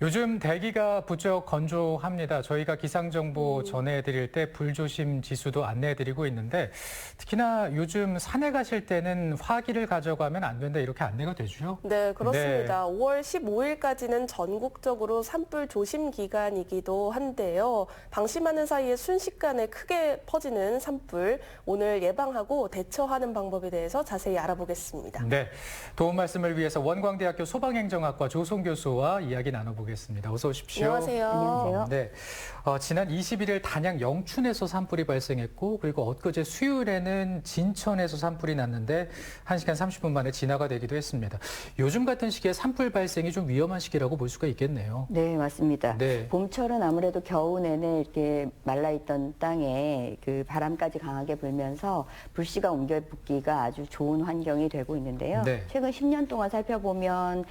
요즘 대기가 부쩍 건조합니다. 저희가 기상정보 전해드릴 때 불조심 지수도 안내해드리고 있는데 특히나 요즘 산에 가실 때는 화기를 가져가면 안 된다 이렇게 안내가 되죠? 네, 그렇습니다. 5월 15일까지는 전국적으로 산불 조심 기간이기도 한데요. 방심하는 사이에 순식간에 크게 퍼지는 산불, 오늘 예방하고 대처하는 방법에 대해서 자세히 알아보겠습니다. 네, 도움 말씀을 위해서 원광대학교 소방행정학과 조송 교수와 이야기 나눠보겠습니다. 어서 오십시오. 안녕하세요. 안녕하세요. 네, 지난 21일 단양 영춘에서 산불이 발생했고 그리고 엊그제 수요일에는 진천에서 산불이 났는데 1시간 30분 만에 진화가 되기도 했습니다. 요즘 같은 시기에 산불 발생이 좀 위험한 시기라고 볼 수가 있겠네요. 네, 맞습니다. 네. 봄철은 아무래도 겨우 내내 이렇게 말라있던 땅에 그 바람까지 강하게 불면서 불씨가 옮겨 붙기가 아주 좋은 환경이 되고 있는데요. 네. 최근 10년 동안 살펴보면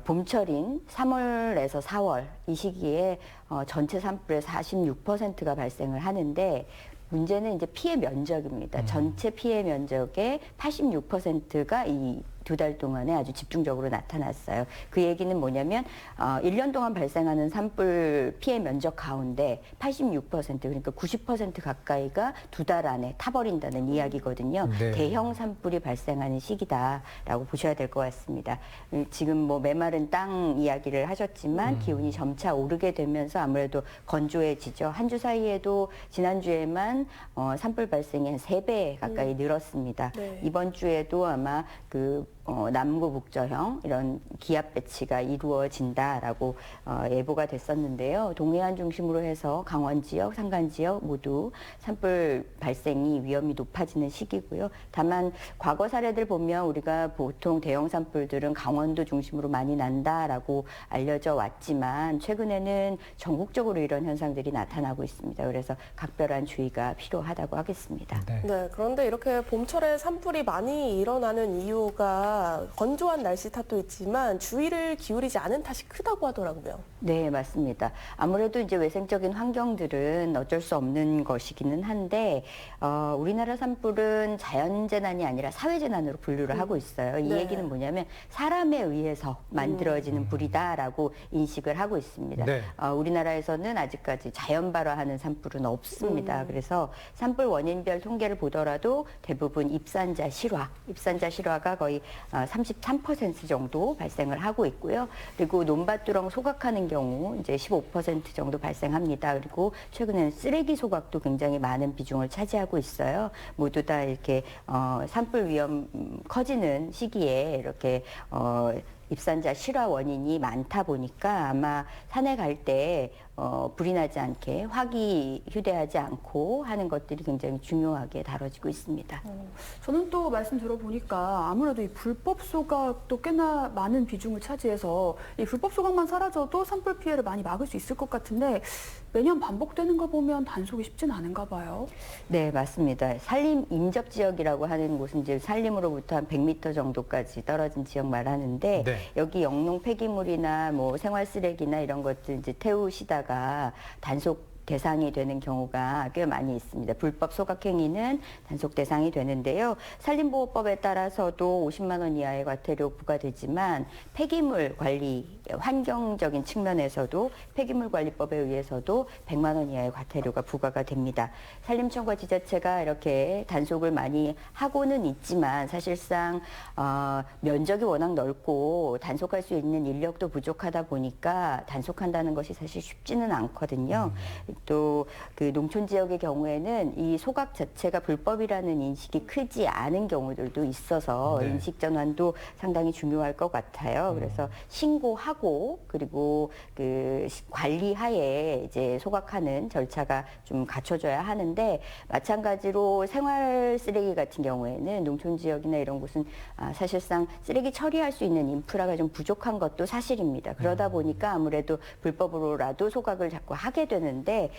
봄철인 3월에서 4월 이 시기에 전체 산불의 46%가 발생을 하는데 문제는 이제 피해 면적입니다. 전체 피해 면적의 86%가 이 두 달 동안에 아주 집중적으로 나타났어요. 그 얘기는 뭐냐면 1년 동안 발생하는 산불 피해 면적 가운데 86% 그러니까 90% 가까이가 두 달 안에 타버린다는 이야기거든요. 네. 대형 산불이 발생하는 시기다라고 보셔야 될 것 같습니다. 지금 뭐 메마른 땅 이야기를 하셨지만 기온이 점차 오르게 되면서 아무래도 건조해지죠. 한 주 사이에도 지난주에만 산불 발생이 한 3배 가까이 늘었습니다. 네. 이번 주에도 아마 남구 북저형 이런 기압 배치가 이루어진다라고 예보가 됐었는데요. 동해안 중심으로 해서 강원 지역, 산간 지역 모두 산불 발생이 위험이 높아지는 시기고요. 다만 과거 사례들 보면 우리가 보통 대형 산불들은 강원도 중심으로 많이 난다라고 알려져 왔지만 최근에는 전국적으로 이런 현상들이 나타나고 있습니다. 그래서 각별한 주의가 필요하다고 하겠습니다. 네. 네, 그런데 이렇게 봄철에 산불이 많이 일어나는 이유가 건조한 날씨 탓도 있지만 주의를 기울이지 않은 탓이 크다고 하더라고요. 네, 맞습니다. 아무래도 이제 외생적인 환경들은 어쩔 수 없는 것이기는 한데 우리나라 산불은 자연재난이 아니라 사회재난으로 분류를 하고 있어요. 이 네. 얘기는 뭐냐면 사람에 의해서 만들어지는 불이다라고 인식을 하고 있습니다. 네. 우리나라에서는 아직까지 자연 발화하는 산불은 없습니다. 그래서 산불 원인별 통계를 보더라도 대부분 입산자 실화가 거의 33% 정도 발생을 하고 있고요. 그리고 논밭두렁 소각하는 경우 이제 15% 정도 발생합니다. 그리고 최근에는 쓰레기 소각도 굉장히 많은 비중을 차지하고 있어요. 모두 다 이렇게 산불 위험 커지는 시기에 이렇게 입산자 실화 원인이 많다 보니까 아마 산에 갈 때 불이 나지 않게 화기 휴대하지 않고 하는 것들이 굉장히 중요하게 다뤄지고 있습니다. 저는 또 말씀 들어보니까 아무래도 이 불법 소각도 꽤나 많은 비중을 차지해서 이 불법 소각만 사라져도 산불 피해를 많이 막을 수 있을 것 같은데 매년 반복되는 거 보면 단속이 쉽지는 않은가 봐요. 네, 맞습니다. 산림 인접 지역이라고 하는 곳은 이제 산림으로부터 한 100m 정도까지 떨어진 지역 말하는데 네. 여기 영농 폐기물이나 뭐 생활 쓰레기나 이런 것들 이제 태우시다가 단속 대상이 되는 경우가 꽤 많이 있습니다. 불법 소각 행위는 단속 대상이 되는데요. 산림보호법에 따라서도 50만 원 이하의 과태료 부과되지만 폐기물 관리, 환경적인 측면에서도 폐기물 관리법에 의해서도 100만 원 이하의 과태료가 부과가 됩니다. 산림청과 지자체가 이렇게 단속을 많이 하고는 있지만 사실상 면적이 워낙 넓고 단속할 수 있는 인력도 부족하다 보니까 단속한다는 것이 사실 쉽지는 않거든요. 또 그 농촌 지역의 경우에는 이 소각 자체가 불법이라는 인식이 크지 않은 경우들도 있어서 네. 인식 전환도 상당히 중요할 것 같아요. 그래서 신고하고 그리고 그 관리하에 이제 소각하는 절차가 좀 갖춰져야 하는데 마찬가지로 생활 쓰레기 같은 경우에는 농촌 지역이나 이런 곳은 사실상 쓰레기 처리할 수 있는 인프라가 좀 부족한 것도 사실입니다. 그러다 보니까 아무래도 불법으로라도 소각을 자꾸 하게 되는데 있는데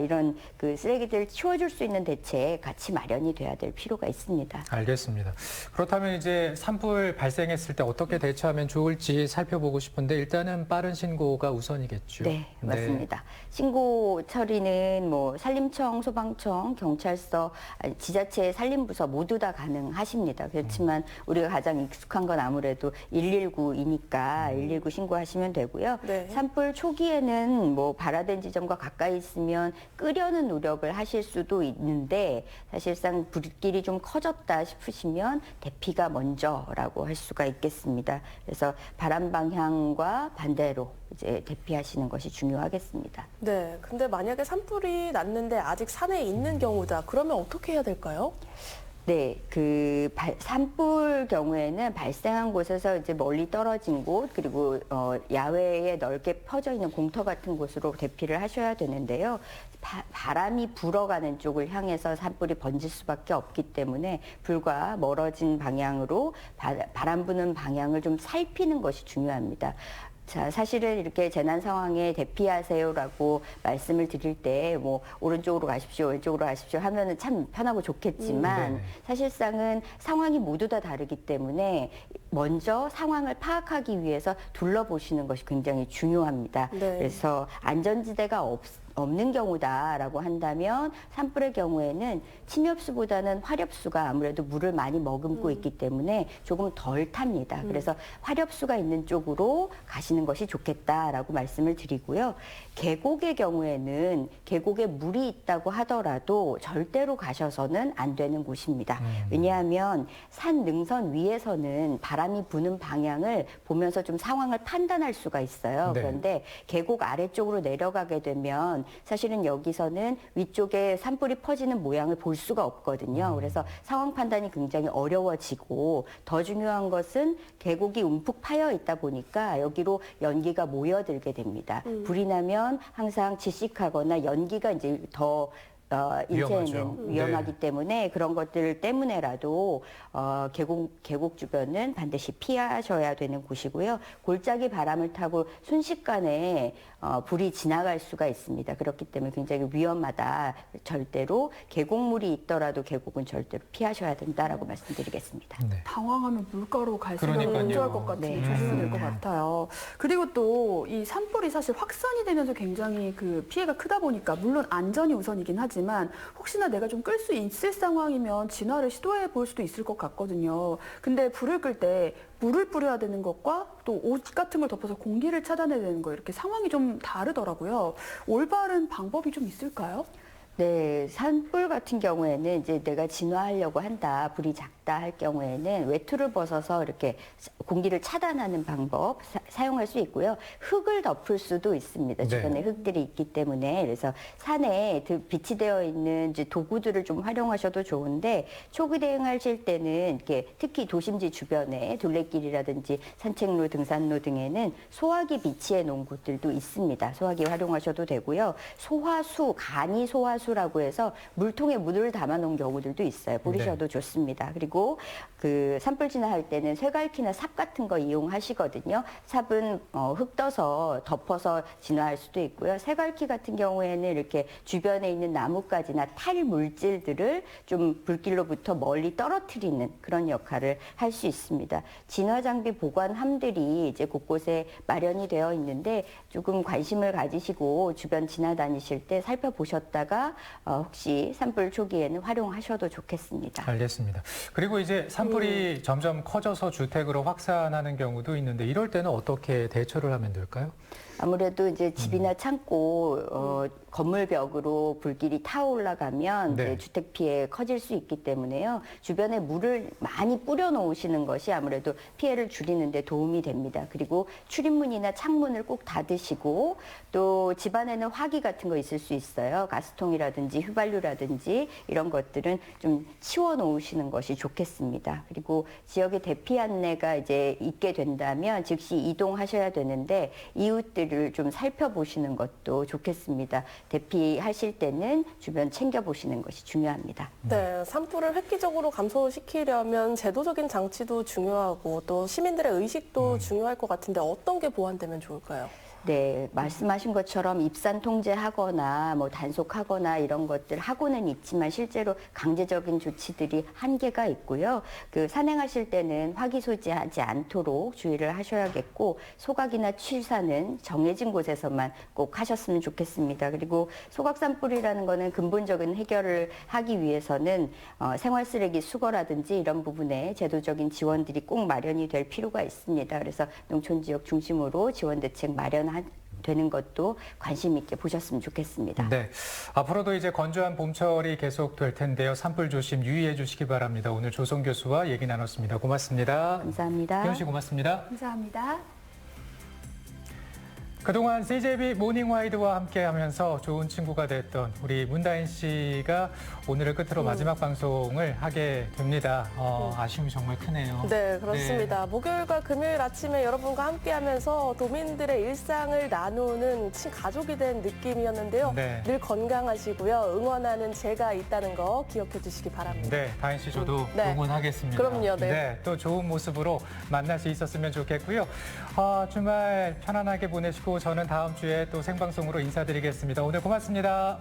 이런 그 쓰레기들을 치워줄 수 있는 대책 같이 마련이 돼야 될 필요가 있습니다. 알겠습니다. 그렇다면 이제 산불 발생했을 때 어떻게 대처하면 좋을지 살펴보고 싶은데 일단은 빠른 신고가 우선이겠죠. 네, 맞습니다. 신고 처리는 뭐 산림청, 소방청, 경찰서, 지자체 산림부서 모두 다 가능하십니다. 그렇지만 우리가 가장 익숙한 건 아무래도 119이니까 119 신고하시면 되고요. 네. 산불 초기에는 뭐 발화된 지점과 가까이 있으면 끄려는 노력을 하실 수도 있는데 사실상 불길이 좀 커졌다 싶으시면 대피가 먼저라고 할 수가 있겠습니다. 그래서 바람 방향과 반대로 이제 대피하시는 것이 중요하겠습니다. 네. 근데 만약에 산불이 났는데 아직 산에 있는 경우다. 그러면 어떻게 해야 될까요? 네, 산불 경우에는 발생한 곳에서 이제 멀리 떨어진 곳 그리고 야외에 넓게 퍼져 있는 공터 같은 곳으로 대피를 하셔야 되는데요. 바람이 불어가는 쪽을 향해서 산불이 번질 수밖에 없기 때문에 불과 멀어진 방향으로 바람 부는 방향을 좀 살피는 것이 중요합니다. 자, 사실은 이렇게 재난 상황에 대피하세요라고 말씀을 드릴 때 뭐 오른쪽으로 가십시오, 왼쪽으로 가십시오 하면은 참 편하고 좋겠지만 네네. 사실상은 상황이 모두 다 다르기 때문에 먼저 상황을 파악하기 위해서 둘러보시는 것이 굉장히 중요합니다. 네. 그래서 안전지대가 없는 경우다라고 한다면 산불의 경우에는 침엽수보다는 화렵수가 아무래도 물을 많이 머금고 있기 때문에 조금 덜 탑니다. 그래서 화렵수가 있는 쪽으로 가시는 것이 좋겠다라고 말씀을 드리고요. 계곡의 경우에는 계곡에 물이 있다고 하더라도 절대로 가셔서는 안 되는 곳입니다. 왜냐하면 산 능선 위에서는 바람이 부는 방향을 보면서 좀 상황을 판단할 수가 있어요. 네. 그런데 계곡 아래쪽으로 내려가게 되면 사실은 여기서는 위쪽에 산불이 퍼지는 모양을 볼 수가 없거든요. 그래서 상황 판단이 굉장히 어려워지고 더 중요한 것은 계곡이 움푹 파여 있다 보니까 여기로 연기가 모여들게 됩니다. 불이 나면 항상 질식하거나 연기가 이제 더 인체에는 위험하죠. 위험하기 네. 때문에 그런 것들 때문에라도 계곡 주변은 반드시 피하셔야 되는 곳이고요. 골짜기 바람을 타고 순식간에 불이 지나갈 수가 있습니다. 그렇기 때문에 굉장히 위험하다. 절대로 계곡물이 있더라도 계곡은 절대로 피하셔야 된다라고 말씀드리겠습니다. 네. 당황하면 물가로 갈 생각을 그러니까요. 먼저 할 것 같은데 네, 조심해야 될 것 맞습니다. 같아요. 그리고 또 이 산불이 사실 확산이 되면서 굉장히 그 피해가 크다 보니까 물론 안전이 우선이긴 하지만 혹시나 내가 좀 끌 수 있을 상황이면 진화를 시도해 볼 수도 있을 것 같거든요. 근데 불을 끌 때 물을 뿌려야 되는 것과 또 옷 같은 걸 덮어서 공기를 차단해야 되는 거 이렇게 상황이 좀 다르더라고요. 올바른 방법이 좀 있을까요? 네, 산불 같은 경우에는 이제 내가 진화하려고 한다, 불이 작다 할 경우에는 외투를 벗어서 이렇게 공기를 차단하는 방법 사용할 수 있고요. 흙을 덮을 수도 있습니다. 네. 주변에 흙들이 있기 때문에. 그래서 산에 비치되어 있는 이제 도구들을 좀 활용하셔도 좋은데 초기 대응하실 때는 이렇게 특히 도심지 주변에 둘레길이라든지 산책로, 등산로 등에는 소화기 비치해 놓은 곳들도 있습니다. 소화기 활용하셔도 되고요. 소화수, 간이 소화수라고 해서 물통에 물을 담아 놓은 경우들도 있어요. 뿌리셔도 좋습니다. 그리고 그 산불 진화할 때는 쇠갈퀴나 삽 같은 거 이용하시거든요. 삽은 흙 떠서 덮어서 진화할 수도 있고요. 쇠갈퀴 같은 경우에는 이렇게 주변에 있는 나뭇가지나 탈 물질들을 좀 불길로부터 멀리 떨어뜨리는 그런 역할을 할 수 있습니다. 진화 장비 보관함들이 이제 곳곳에 마련이 되어 있는데 조금 관심을 가지시고 주변 지나다니실 때 살펴보셨다가 혹시 산불 초기에는 활용하셔도 좋겠습니다. 알겠습니다. 그리고 이제 산불이 점점 커져서 주택으로 확산하는 경우도 있는데 이럴 때는 어떻게 대처를 하면 될까요? 아무래도 이제 집이나 창고 건물 벽으로 불길이 타올라가면 네. 이제 주택 피해 커질 수 있기 때문에요. 주변에 물을 많이 뿌려 놓으시는 것이 아무래도 피해를 줄이는 데 도움이 됩니다. 그리고 출입문이나 창문을 꼭 닫으시고 또 집안에는 화기 같은 거 있을 수 있어요. 가스통이라든지 휘발유라든지 이런 것들은 좀 치워 놓으시는 것이 좋겠습니다. 그리고 지역의 대피 안내가 이제 있게 된다면 즉시 이동하셔야 되는데 이웃들을 좀 살펴보시는 것도 좋겠습니다. 대피하실 때는 주변 챙겨보시는 것이 중요합니다. 네, 산불을 획기적으로 감소시키려면 제도적인 장치도 중요하고 또 시민들의 의식도 중요할 것 같은데 어떤 게 보완되면 좋을까요? 네, 말씀하신 것처럼 입산 통제하거나 뭐 단속하거나 이런 것들 하고는 있지만 실제로 강제적인 조치들이 한계가 있고요. 그 산행하실 때는 화기소지하지 않도록 주의를 하셔야겠고 소각이나 취사는 정해진 곳에서만 꼭 하셨으면 좋겠습니다. 그리고 소각 산불이라는 거는 근본적인 해결을 하기 위해서는 생활 쓰레기 수거라든지 이런 부분에 제도적인 지원들이 꼭 마련이 될 필요가 있습니다. 그래서 농촌 지역 중심으로 지원 대책 되는 것도 관심 있게 보셨으면 좋겠습니다. 네, 앞으로도 이제 건조한 봄철이 계속될 텐데요. 산불 조심 유의해 주시기 바랍니다. 오늘 조성 교수와 얘기 나눴습니다. 고맙습니다. 감사합니다. 희연 씨 고맙습니다. 감사합니다. 그동안 CJB 모닝와이드와 함께하면서 좋은 친구가 됐던 우리 문다인 씨가 오늘을 끝으로 마지막 방송을 하게 됩니다. 아쉬움이 정말 크네요. 네, 그렇습니다. 목요일과 금요일 아침에 여러분과 함께하면서 도민들의 일상을 나누는 가족이 된 느낌이었는데요. 네. 늘 건강하시고요. 응원하는 제가 있다는 거 기억해 주시기 바랍니다. 네, 다인 씨 저도 네. 응원하겠습니다. 그럼요, 네. 또 좋은 모습으로 만날 수 있었으면 좋겠고요. 주말 편안하게 보내시고 저는 다음 주에 또 생방송으로 인사드리겠습니다. 오늘 고맙습니다.